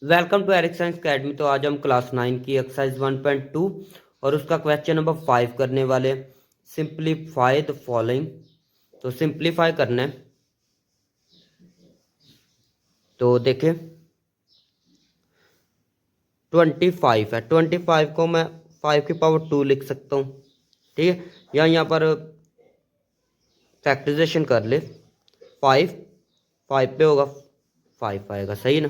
Welcome to Eric science academy. तो आज हम क्लास 9 की एक्सरसाइज 1.2 और उसका क्वेश्चन नंबर 5 करने वाले। Simplify the following. तो सिंप्लीफाई करना है। तो देखें 25 है। 25 को मैं 5 की पावर 2 लिख सकता हूँ। ठीक है, या यहाँ पर फैक्टराइजेशन कर ले। 5 पे होगा 5 आएगा, सही ना।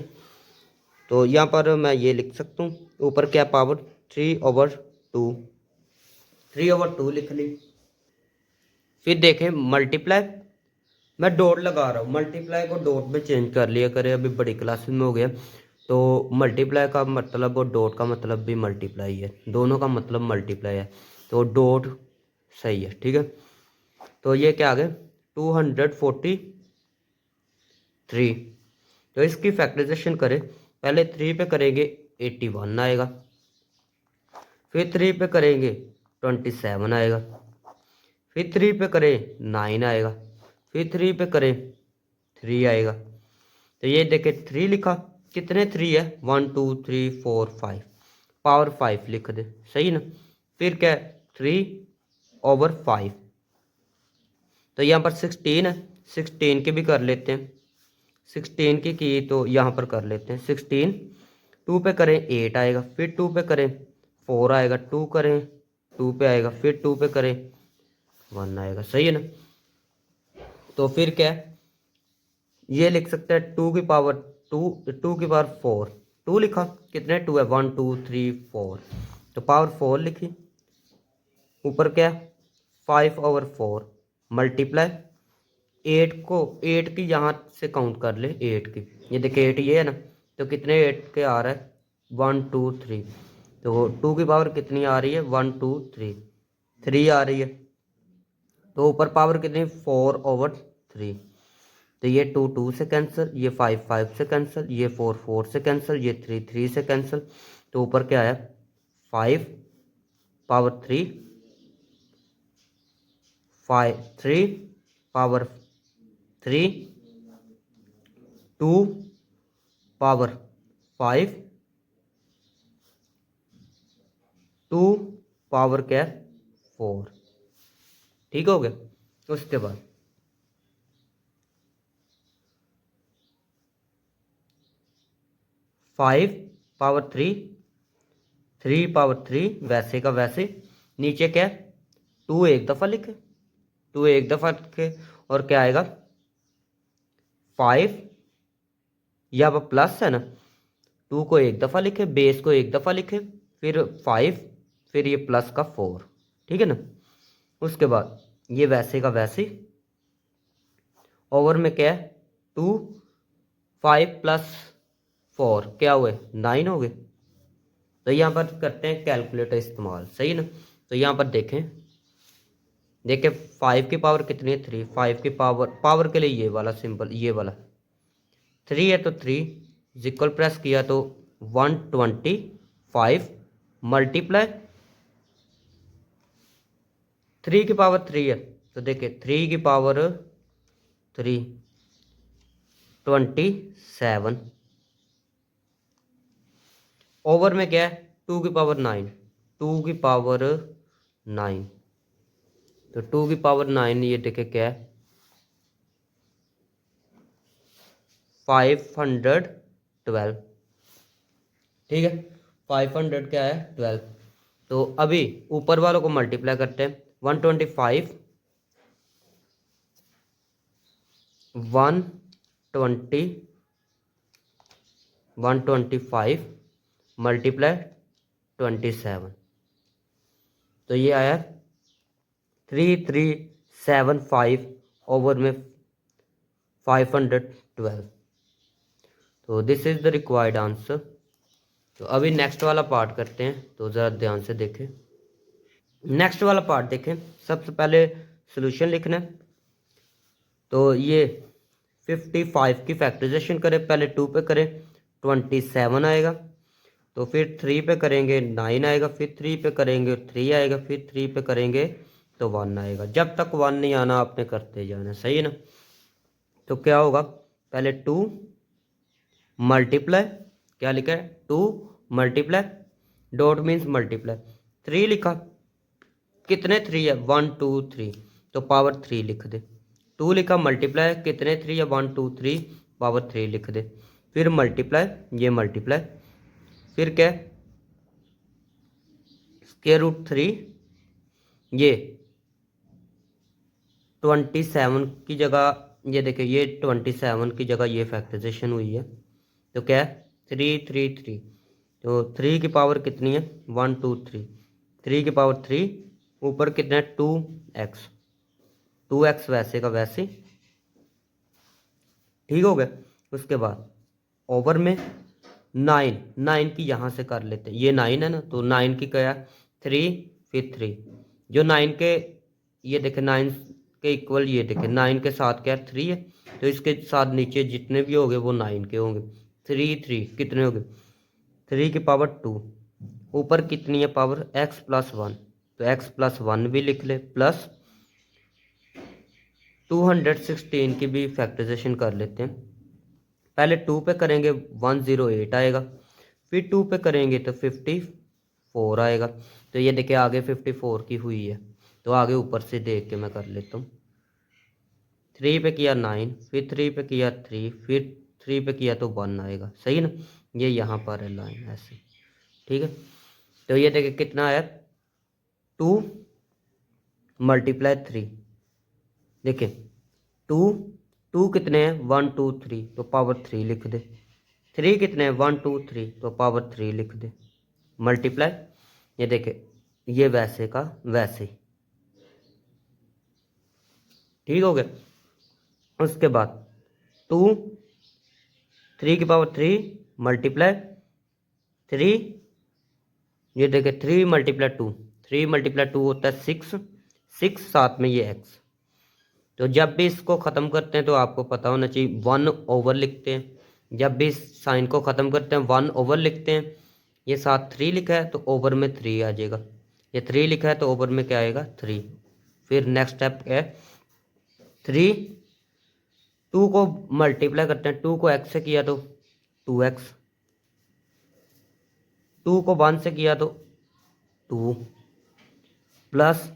तो यहाँ पर मैं ये लिख सकता हूँ, ऊपर क्या पावर 3/2, 3/2 लिख ली। फिर देखें मल्टीप्लाई, मैं डॉट लगा रहा हूँ। मल्टीप्लाई को डॉट में चेंज कर लिया करें, अभी बड़ी क्लास में हो गया। तो मल्टीप्लाई का मतलब और डॉट का मतलब भी मल्टीप्लाई है, दोनों का मतलब मल्टीप्लाई है। तो डॉट सही है, ठीक है। तो ये क्या आ गया 243। तो इसकी फैक्टराइजेशन करें, पहले 3 पे करेंगे 81 आएगा, फिर 3 पे करेंगे 27 आएगा, फिर 3 पे करें 9 आएगा, फिर 3 पे करें 3 आएगा। तो ये देखे 3 लिखा, कितने 3 है 1 2 3 4 5, पावर 5 लिख दे, सही ना। फिर क्या 3/5। तो यहाँ पर 16 है, 16 की भी कर लेते हैं। 16 की तो यहाँ पर कर लेते हैं 16। 2 पे करें 8 आएगा, फिर 2 पे करें 4 आएगा, 2 करें 2 पे आएगा, फिर 2 पे करें 1 आएगा, सही है ना। तो फिर क्या है, ये लिख सकते हैं 2 की पावर 4। 2 लिखा, कितने 2 है 1 2 3 4, तो पावर 4 लिखी। ऊपर क्या 5/4 मल्टीप्लाई 8 को, 8 की यहाँ से काउंट कर ले 8 की। ये देखिए 8 ये है ना, तो कितने 8 के आ रहा है 1 2 3। तो 2 की पावर कितनी आ रही है 1 2 3, 3 आ रही है। तो ऊपर पावर कितनी 4/3। तो ये 2 2 से कैंसिल, ये 5 5 से कैंसिल, ये 4 4 से कैंसिल, ये 3 3 से कैंसिल। तो ऊपर क्या आया 5/3, 3/3, 2/5, 2 क्या 4। ठीक हो गया। उसके बाद 5/3, 3/3 वैसे का वैसे। नीचे क्या 2 एक दफ़ा लिखे, 2 एक दफ़ा लिखे, और क्या आएगा 5, यहाँ पर प्लस है ना, 2 को एक दफ़ा लिखे, बेस को एक दफ़ा लिखे, फिर 5, फिर ये प्लस का 4, ठीक है ना। उसके बाद ये वैसे का वैसे, ओवर में क्या है 2 5 + 4 क्या हुए 9 हो गए। तो यहाँ पर करते हैं कैलकुलेटर इस्तेमाल, सही ना। तो यहाँ पर देखें, देखें 5 की पावर कितनी है 3, 5 की पावर के लिए ये वाला सिंबल, ये वाला 3 है, तो 3 इक्वल प्रेस किया तो 125 मल्टीप्लाई 3 की पावर 3 है, तो देखिए 3 की पावर 3 27। ओवर में क्या है 2 की पावर 9, 2 की पावर 9। तो 2 की पावर 9 ये देखे क्या है 512। ठीक है, 500 क्या है 12। तो अभी ऊपर वालों को मल्टीप्लाई करते हैं। 125 120 125 मल्टीप्लाई 27। तो ये आया 3375 ओवर में 512। तो this is the required answer. तो अभी नेक्स्ट वाला पार्ट करते हैं, तो ज़रा ध्यान से देखें। नेक्स्ट वाला पार्ट देखें, सबसे पहले सोल्यूशन लिखना है। तो ये 55 की फैक्टराइजेशन करें, पहले 2 पे करें 27 आएगा, तो फिर 3 पे करेंगे 9 आएगा, फिर 3 पे करेंगे 3 आएगा, फिर 3 पे करेंगे तो 1 आएगा। जब तक 1 नहीं आना आपने करते जाना, सही है ना। तो क्या होगा पहले 2 मल्टीप्लाई क्या लिखा है 2 मल्टीप्लाई डॉट मीन्स मल्टीप्लाई 3 लिखा, कितने 3 है 1 2 3 तो पावर 3 लिख दे। 2 लिखा मल्टीप्लाई कितने 3 है 1 2 3 पावर 3 लिख दे। फिर मल्टीप्लाई ये मल्टीप्लाई फिर क्या स्क्वायर रूट 3 ये 27 की जगह ये देखिए ये 27 की जगह ये फैक्टराइजेशन हुई है तो क्या है 3 3 3 तो 3 की पावर कितनी है 1 2 3 3 की पावर 3 ऊपर कितना है 2x 2x वैसे का वैसे ठीक हो गया। उसके बाद ओवर में 9 की यहाँ से कर लेते हैं, ये 9 है ना तो 9 की क्या 3 फिर 3 जो 9 के ये देखे 9 के इक्वल ये देखे 9 के साथ क्या 3 है तो इसके साथ नीचे जितने भी होंगे वो 9 के होंगे। 3 3 कितने हो गए 3 की पावर 2 ऊपर कितनी है पावर x प्लस 1 तो x प्लस 1 भी लिख ले प्लस 216 की भी फैक्टराइजेशन कर लेते हैं। पहले 2 पे करेंगे 108 आएगा फिर 2 पे करेंगे तो 54 आएगा तो ये देखिए आगे 54 की हुई है तो आगे ऊपर से देख के मैं कर लेता हूँ। 3 पे किया 9 फिर 3 पे किया 3 फिर 3 पे किया तो 1 आएगा सही ना। ये यहाँ पर है लाइन ऐसे ठीक है तो ये देखिए कितना आया 2 मल्टीप्लाई 3 देखिए 2 2 कितने हैं 1 2 3 तो पावर 3 लिख दे। 3 कितने हैं 1 2 3 तो पावर 3 लिख दे मल्टीप्लाई ये देखे ये वैसे का वैसे ही ठीक हो गया। उसके बाद 2 3 की पावर 3 मल्टीप्लाई 3 ये देखे 3 मल्टीप्लाई 2 3 मल्टीप्लाई 2 होता है 6 6 साथ में ये x तो जब भी इसको ख़त्म करते हैं तो आपको पता होना चाहिए 1 ओवर लिखते हैं। जब भी इस साइन को ख़त्म करते हैं 1 ओवर लिखते हैं। ये साथ 3 लिखा है तो ओवर में 3 आ जाएगा, ये 3 लिखा है तो ओवर में क्या आएगा 3। फिर नेक्स्ट स्टेप क्या है 3 2 को मल्टीप्लाई करते हैं 2 को x से किया तो 2x 2 को 1 से किया तो 2 प्लस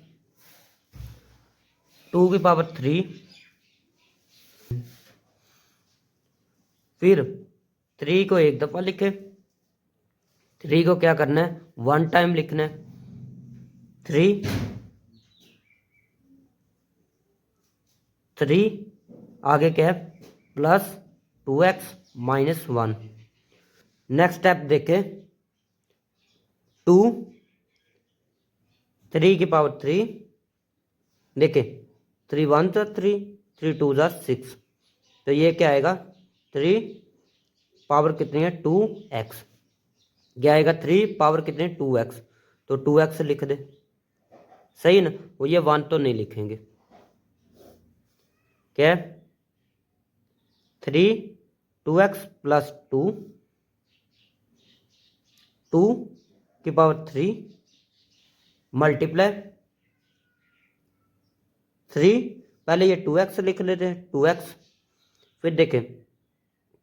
2 की पावर 3 फिर 3 को एक दफ़ा लिखे 3 को क्या करना है 1 टाइम लिखना है 3 3 आगे क्या है plus 2x minus 1। Next step देखें 2 3 की पावर 3 देखें 3 1 तो 3 3 2 जा 6 तो ये क्या आएगा 3 पावर कितनी है 2x क्या आएगा 3 पावर कितनी है 2x तो 2x लिख दे सही ना। वो ये 1 तो नहीं लिखेंगे क्या 3 2x प्लस 2 2 की पावर 3 मल्टीप्लाई 3 पहले ये 2x लिख लेते हैं 2x फिर देखें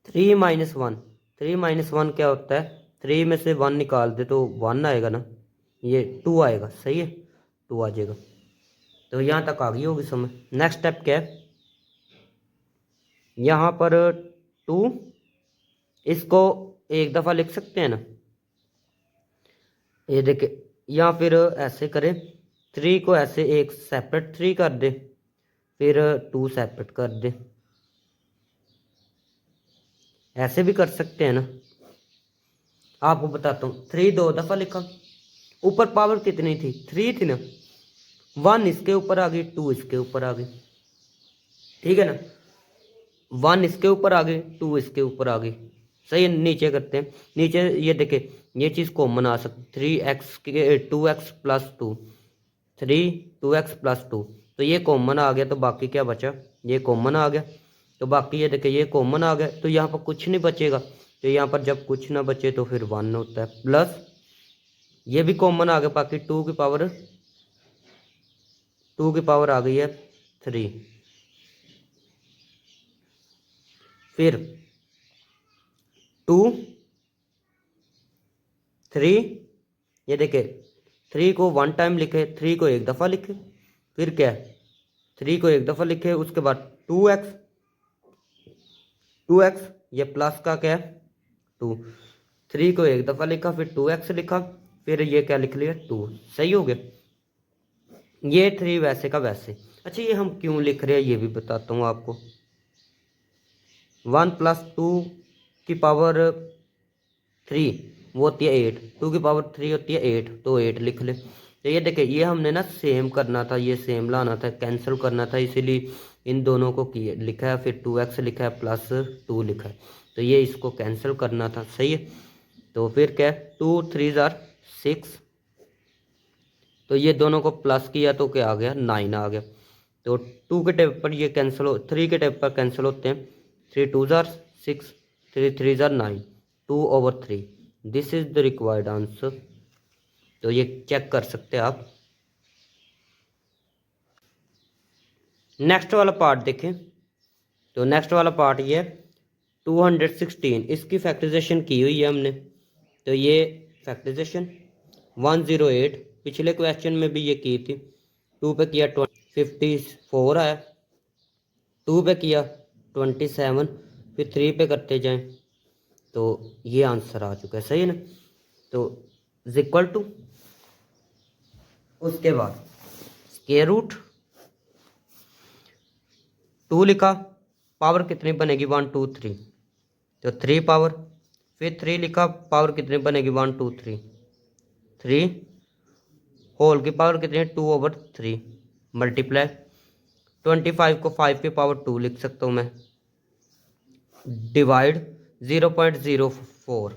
3 माइनस 1 3 माइनस 1 क्या होता है 3 में से 1 निकाल दे तो 1 आएगा ना, ये 2 आएगा सही है 2 आ जाएगा। तो यहाँ तक आ गई होगी समझ। नेक्स्ट स्टेप क्या है यहाँ पर 2 इसको एक दफ़ा लिख सकते हैं ना, ये देखे या फिर ऐसे करें 3 को ऐसे एक सेपरेट 3 कर दे फिर 2 सेपरेट कर दे, ऐसे भी कर सकते हैं ना। आपको बताता हूँ 3 2 दफ़ा लिखा ऊपर पावर कितनी थी 3 थी ना, 1 इसके ऊपर आ गई 2 इसके ऊपर आ गई ठीक है ना, 1 इसके ऊपर आ गई 2 इसके ऊपर आ गई सही है। नीचे करते हैं नीचे ये देखे ये चीज़ कॉमन आ सकती 3x के 2x प्लस 2 2x प्लस 2 तो ये कॉमन आ गया तो बाकी क्या बचा ये कॉमन आ गया तो बाकी ये देखे ये कॉमन आ गया तो यहाँ पर कुछ नहीं बचेगा तो यहाँ पर जब कुछ ना बचे तो फिर 1 होता है प्लस ये भी कॉमन आ गया बाकी 2 की पावर आ गई है 3 फिर 2 3, ये देखे 3 को 1 टाइम लिखे, 3 को एक दफ़ा लिखे, फिर क्या है 3 को एक दफ़ा लिखे, उसके बाद 2x, 2x ये प्लस का क्या है 2, 3 को एक दफ़ा लिखा, फिर 2x लिखा, फिर ये क्या लिख लिया 2। सही हो गया। ये 3 वैसे का वैसे। अच्छा ये हम क्यों लिख रहे हैं ये भी बताता हूँ आपको। 1 + 2 की पावर 3 वो होती है 8, 2 की पावर 3 होती है 8, तो 8 लिख ले। तो ये देखिए ये हमने ना सेम करना था, ये सेम लाना था, कैंसिल करना था, इसीलिए इन दोनों को किए लिखा है, फिर 2x लिखा है प्लस 2 लिखा है, तो ये इसको कैंसिल करना था। सही है। तो फिर क्या है 2 3 ज़ार 6, तो ये दोनों को प्लस किया तो क्या आ गया 9 आ गया। तो 2 के टेप पर ये कैंसिल हो, 3 के टेप पर कैंसिल होते हैं, 3 2 ज़ार 6, 3 3 ज़ार 9, 2/3। This is the required answer. तो ये चेक कर सकते हैं आप। नेक्स्ट वाला पार्ट देखें। तो नेक्स्ट वाला पार्ट ये 216, इसकी फैक्टराइजेशन की हुई है हमने। तो ये फैक्टराइजेशन 108 पिछले क्वेश्चन में भी ये की थी। 2 पे किया 54 आया, 2 पे किया 27, फिर 3 पे करते जाएं तो ये आंसर आ चुका है। सही है ना। तो इज इक्वल टू, उसके बाद स्क्वायर रूट 2 लिखा, पावर कितनी बनेगी 1 2 3, तो 3 पावर, फिर 3 लिखा, पावर कितनी बनेगी 1 2 3, 3 होल की पावर कितनी है 2/3 मल्टीप्लाई 25 को 5 की पावर 2 लिख सकता हूँ मैं, डिवाइड 0.04।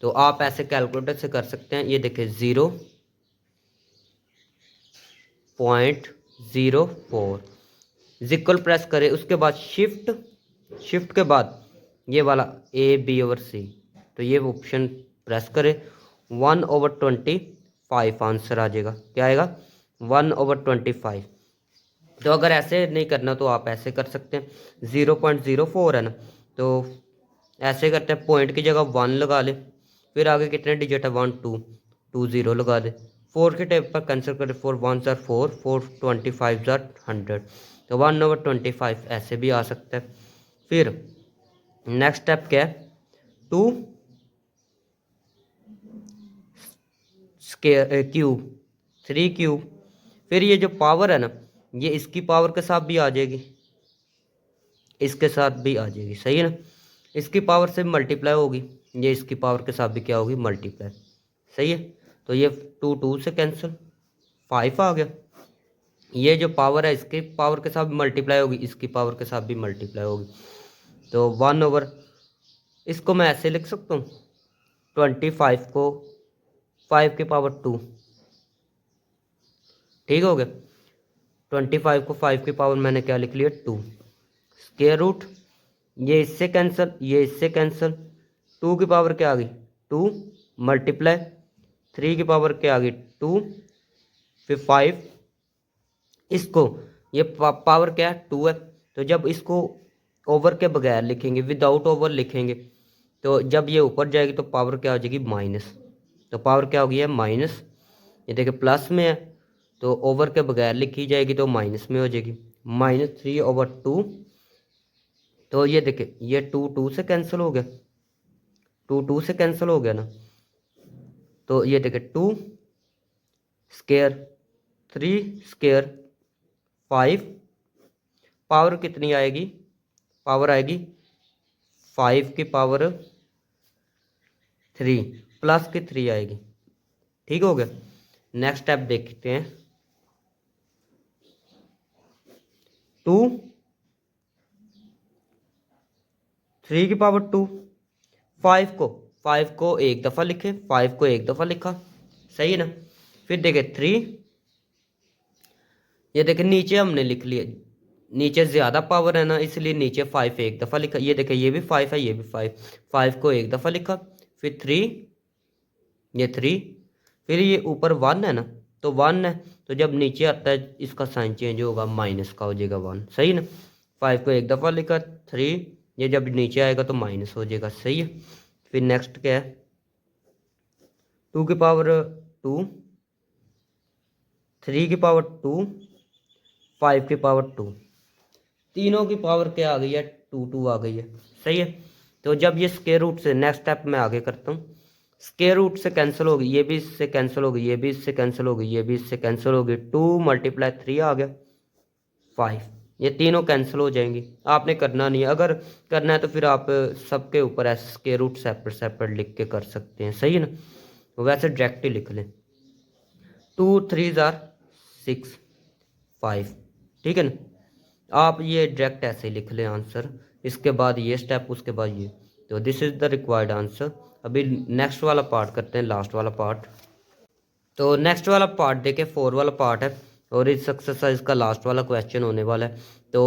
तो आप ऐसे कैलकुलेटर से कर सकते हैं। ये देखिए 0.04 इक्वल प्रेस करें, उसके बाद शिफ्ट, शिफ्ट के बाद ये वाला A/B/C, तो ये ऑप्शन प्रेस करें, 1/25 आंसर आ जाएगा। क्या आएगा 1/25। तो अगर ऐसे नहीं करना तो आप ऐसे कर सकते हैं, 0.04 है ना, तो ऐसे करते हैं, पॉइंट की जगह 1 लगा ले, फिर आगे कितने डिजिट है 1 2 2 0 लगा दे, 4 के टेप पर कैंसिल करें, 4 1 ज़ार 4, 4 25 ज़ार 100, तो 1/25 ऐसे भी आ सकता है। फिर नेक्स्ट स्टेप क्या है 2 स्क्वायर क्यूब 3 क्यूब, फिर ये जो पावर है ना ये इसकी पावर के साथ भी आ जाएगी, इसके साथ भी आ जाएगी। सही है ना। इसकी पावर से मल्टीप्लाई होगी, ये इसकी पावर के साथ भी क्या होगी मल्टीप्लाई। सही है। तो ये 2 2 से कैंसिल, 5 आ गया। ये जो पावर है इसकी पावर के साथ भी मल्टीप्लाई होगी, इसकी पावर के साथ भी मल्टीप्लाई होगी, तो 1/, इसको मैं ऐसे लिख सकता हूँ 25 को 5 की पावर 2, ठीक हो गया। 25 को 5 की पावर मैंने क्या लिख लिया 2, स्क्वायर रूट, ये इससे कैंसिल, ये इससे कैंसिल, 2 की पावर क्या आ गई 2 मल्टीप्लाई 3 की पावर क्या आ गई 2, फिर 5, इसको ये पावर क्या है 2 है, तो जब इसको ओवर के बगैर लिखेंगे, विदाउट ओवर लिखेंगे, तो जब ये ऊपर जाएगी तो पावर क्या हो जाएगी माइनस, तो पावर क्या होगी है माइनस। ये देखिए प्लस में है तो ओवर के बगैर लिखी जाएगी तो माइनस में हो जाएगी, -3/2। तो ये देखिए ये 2 2 से कैंसिल हो गया, 2 2 से कैंसिल हो गया ना। तो ये देखिए 2 स्क्वायर 3 स्क्वायर 5, पावर कितनी आएगी, पावर आएगी 5 की पावर 3 प्लस की 3 आएगी। ठीक हो गया। नेक्स्ट स्टेप देखते हैं 2 3 की पावर 2, 5 को एक दफ़ा लिखे, 5 को एक दफ़ा लिखा। सही है ना। फिर देखे 3, ये देखे नीचे हमने लिख लिया, नीचे ज़्यादा पावर है ना इसलिए नीचे 5 एक दफ़ा लिखा। ये देखे ये भी 5 है, ये भी 5, 5 को एक दफ़ा लिखा, फिर 3, ये 3, फिर ये ऊपर 1 है ना, तो 1 है, तो जब नीचे आता है इसका साइन चेंज होगा, माइनस का हो जाएगा 1। सही ना। 5 को एक दफ़ा लिखा, 3, ये जब नीचे आएगा तो माइनस हो जाएगा। सही है। फिर नेक्स्ट क्या है 2 की पावर 2, 3 की पावर 2, 5 की पावर 2, तीनों की पावर क्या आ गई है? 2 आ गई है। सही है। तो जब ये स्क्वायर रूट से, नेक्स्ट स्टेप में आगे करता हूँ, स्क्वायर रूट से कैंसिल होगी, ये भी इससे कैंसिल होगी, ये भी इससे कैंसिल होगी, ये भी इससे कैंसिल होगी, 2 × 3 आ गया 5। ये तीनों कैंसिल हो जाएंगी। आपने करना नहीं है, अगर करना है तो फिर आप सबके ऊपर ऐसे स्क्वायर रूट सेपरेट सेपरेट लिख के कर सकते हैं। सही है ना। वैसे डायरेक्ट ही लिख लें, 2 3 6 5। ठीक है ना। आप ये डायरेक्ट ऐसे ही लिख लें आंसर, इसके बाद ये स्टेप, उसके बाद ये। तो this is the required answer. अभी नेक्स्ट वाला पार्ट करते हैं, लास्ट वाला पार्ट। तो नेक्स्ट वाला पार्ट देखें, 4 वाला पार्ट है और इस एक्सरसाइज का लास्ट वाला क्वेश्चन होने वाला है। तो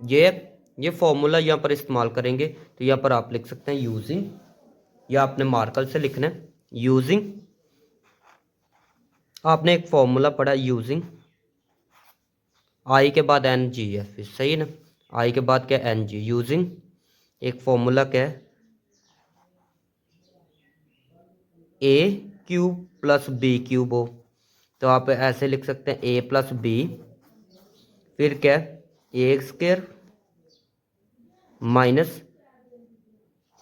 ये फॉर्मूला यहाँ पर इस्तेमाल करेंगे। तो यहाँ पर आप लिख सकते हैं यूजिंग, या आपने मार्कर से लिखना है यूजिंग। आपने एक फॉर्मूला पढ़ा यूजिंग आई के बाद एन जी है, फिर सही है ना। आई के बाद क्या? N G. यूजिंग एक फॉर्मूला क्या है? A cube plus b cube हो, तो आप ऐसे लिख सकते हैं ए प्लस बी, फिर क्या? A square minus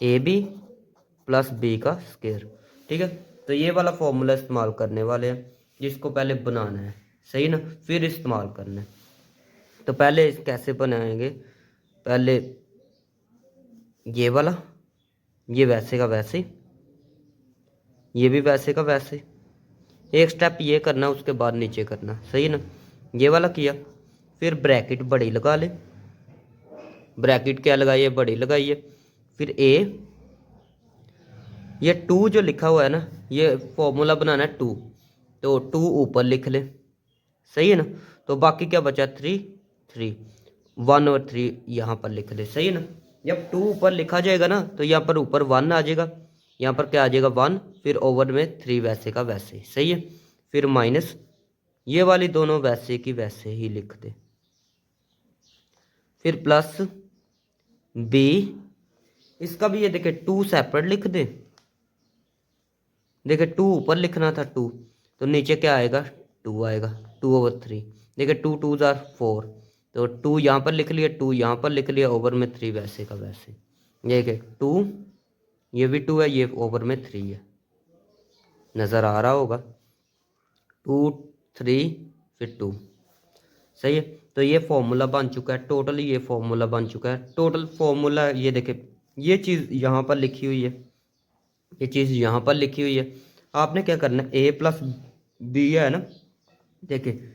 A B plus B का स्क्वायर। ठीक है। तो ये वाला फॉर्मूला इस्तेमाल करने वाले हैं, जिसको पहले बनाना है। सही ना, फिर इस्तेमाल करना है। तो पहले कैसे बनाएंगे? पहले ये वाला, ये वैसे का वैसे, ये भी वैसे का वैसे। एक स्टेप ये करना, उसके बाद नीचे करना। सही ना। ये वाला किया, फिर ब्रैकेट बड़ी लगा ले। ब्रैकेट क्या लगाइए? बड़ी लगाइए। फिर ए, ये 2 जो लिखा हुआ है ना, ये फॉर्मूला बनाना है 2, तो 2 ऊपर लिख ले। सही है ना। तो बाकी क्या बचा? 3 3, 1 और 3 यहाँ पर लिख दे। सही है ना। जब 2 ऊपर लिखा जाएगा ना, तो यहाँ पर ऊपर 1 आ जाएगा, यहाँ पर क्या आ जाएगा? 1, फिर ओवर में 3 वैसे का वैसे। सही है। फिर माइनस ये वाली दोनों वैसे की वैसे ही लिख दे, फिर प्लस बी, इसका भी ये देखे 2 सेपरेट लिख दे। देखे 2 ऊपर लिखना था 2, तो नीचे क्या आएगा? 2 आएगा, 2/3। देखे 2 2 4, तो 2 यहाँ पर लिख लिया, 2 यहाँ पर लिख लिया, ओवर में 3 वैसे का वैसे। ये क्या? 2, ये भी 2 है, ये ओवर में 3 है, नज़र आ रहा होगा। 2 3 फिर 2। सही है। तो ये फॉर्मूला बन चुका है, टोटल ये फॉर्मूला बन चुका है। टोटल फॉर्मूला ये देखे, ये चीज़ यहाँ पर लिखी हुई है, ये चीज़ यहाँ पर लिखी हुई है। आपने क्या करना है? ए प्लस बी है ना, देखिए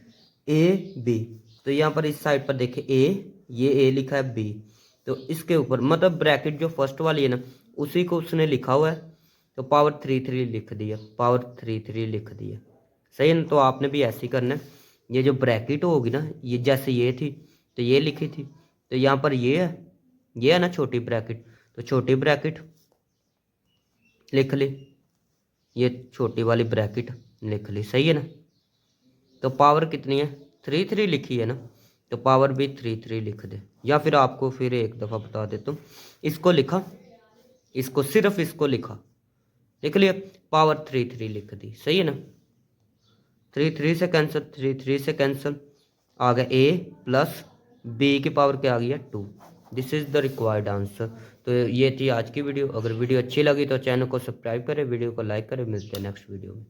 ए बी, तो यहाँ पर इस साइड पर देखे ए, ये ए लिखा है बी, तो इसके ऊपर मतलब ब्रैकेट जो फर्स्ट वाली है ना, उसी को उसने लिखा हुआ है, तो पावर 3 3 लिख दिया, पावर 3 3 लिख दिया। सही है ना। तो आपने भी ऐसे ही करना है। ये जो ब्रैकेट होगी ना, ये जैसे ये थी तो ये लिखी थी, तो यहाँ पर ये है ना छोटी ब्रैकेट, तो छोटी ब्रैकेट लिख ली, ये छोटी वाली ब्रैकेट लिख ली। सही है ना। तो पावर कितनी है? 3 3 लिखी है ना, तो पावर भी 3 3 लिख दे। या फिर आपको फिर एक दफ़ा बता देता हूँ, इसको लिखा, इसको सिर्फ इसको लिखा, लिख लिया, पावर 3 3 लिख दी। सही है ना। 3 3 से कैंसिल, 3 3 से कैंसिल, आ गया ए प्लस बी की पावर क्या आ गई है? 2। This is the required answer. तो ये थी आज की वीडियो। अगर वीडियो अच्छी लगी तो चैनल को सब्सक्राइब करें, वीडियो को लाइक करें। मिलते हैं नेक्स्ट वीडियो में।